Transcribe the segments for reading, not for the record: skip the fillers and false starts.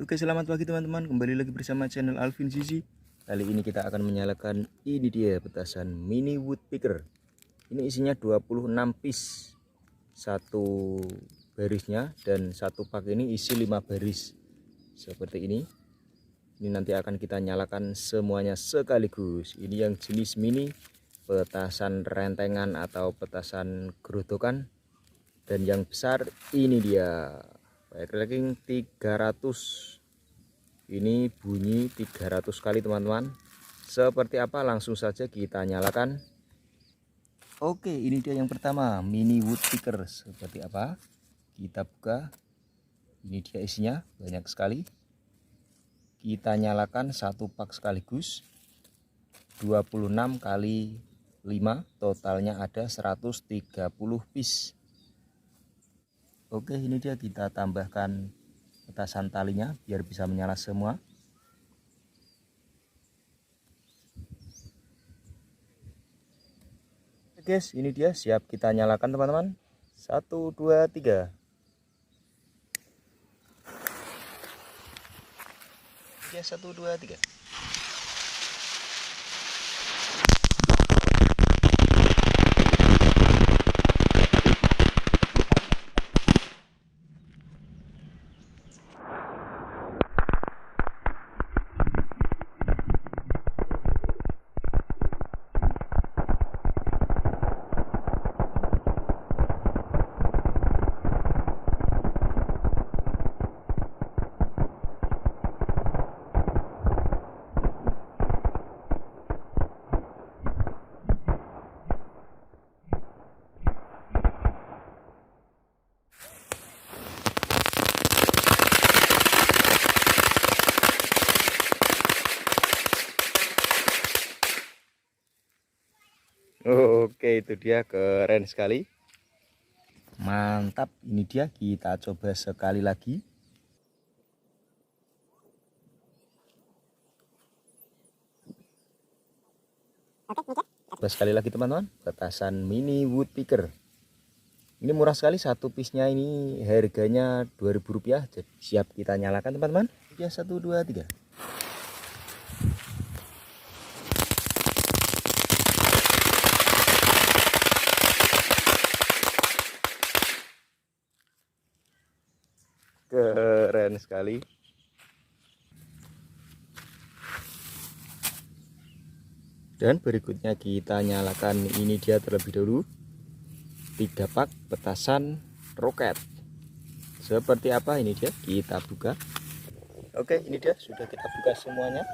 Oke, selamat pagi teman-teman. Kembali lagi bersama channel Alvin Zizi. Kali ini kita akan menyalakan ini dia petasan mini woodpecker. Ini isinya 26 piece. Satu barisnya dan satu pak ini isi 5 baris. Seperti ini. Ini nanti akan kita nyalakan semuanya sekaligus. Ini yang jenis mini, petasan rentengan atau petasan gerodokan. Dan yang besar ini dia. Firecracking 300. Ini bunyi 300 kali teman-teman. Seperti apa langsung saja kita nyalakan. Oke, ini dia yang pertama, mini woodpecker. Seperti apa? Kita buka. Ini dia isinya, banyak sekali. Kita nyalakan satu pak sekaligus. 26 kali 5, totalnya ada 130 piece. Oke, ini dia, kita tambahkan petasan talinya biar bisa menyala semua. Oke guys, ini dia, siap kita nyalakan teman-teman. 1 2 3. Ya, 1 2 3. Oke, itu dia, keren sekali. Mantap, ini dia, kita coba sekali lagi. Coba sekali lagi teman-teman, petasan mini woodpecker. Ini murah sekali, satu piece-nya ini harganya Rp2.000. Jadi siap kita nyalakan teman-teman. Ya, 1 2 3. Keren sekali. Dan berikutnya kita nyalakan ini dia terlebih dahulu. 3 pak petasan roket. Seperti apa ini dia? Kita buka. Oke, ini dia, sudah kita buka semuanya.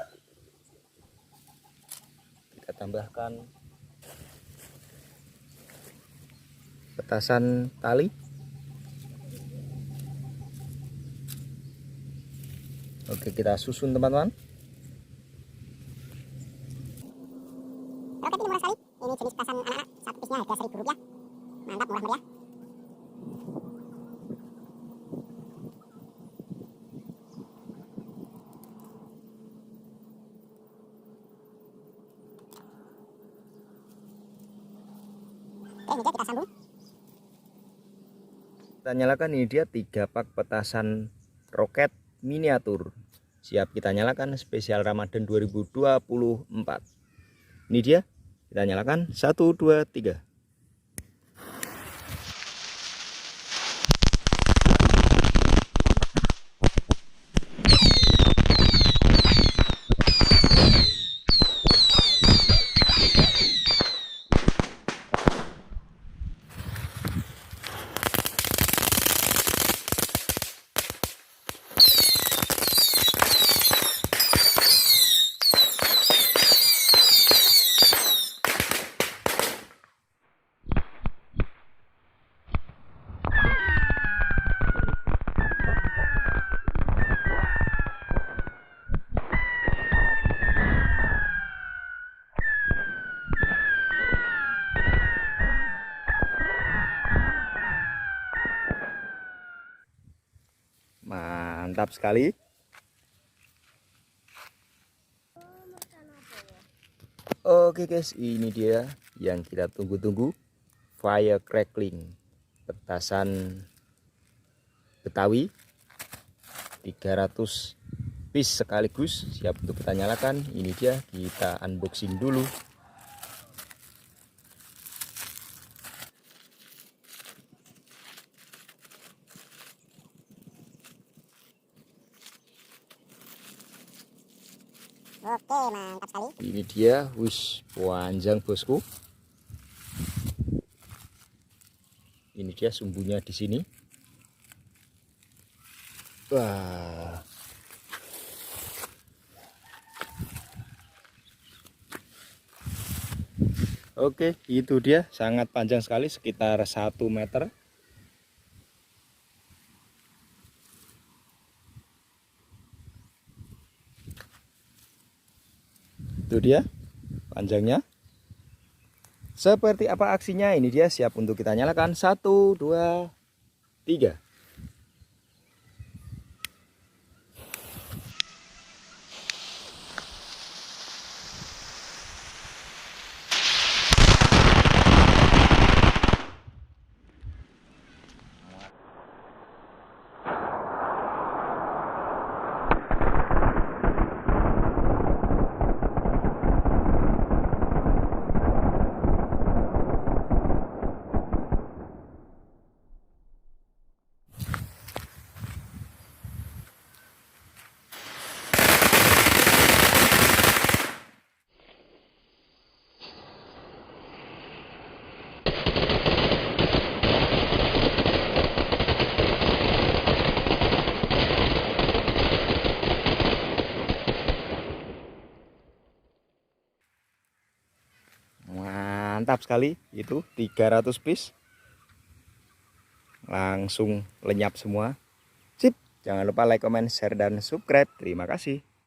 Kita tambahkan petasan tali. Oke, kita susun teman-teman. Roket ini murah sekali. Ini jenis petasan anak-anak. Satu piece-nya harga Rp1.000. Mantap, murah meriah. Oke, ini dia, kita sambung. Kita nyalakan, ini dia 3 pak petasan roket miniatur. Siap kita nyalakan, spesial Ramadan 2024. Ini dia, kita nyalakan. 1 2 3. Mantap sekali. Oke guys, ini dia yang kita tunggu-tunggu, fire crackling petasan Betawi 300 piece sekaligus, siap untuk kita nyalakan. Ini dia, kita unboxing dulu. Oke, mantap sekali. Ini dia, wis panjang bosku. Ini dia sumbunya di sini. Wah. Oke, itu dia, sangat panjang sekali, sekitar 1 meter. Itu dia panjangnya. Seperti apa aksinya? Ini dia, siap untuk kita nyalakan. 1, 2, 3. Mantap sekali, itu 300 piece langsung lenyap semua. Sip, jangan lupa like, comment, share, dan subscribe. Terima kasih.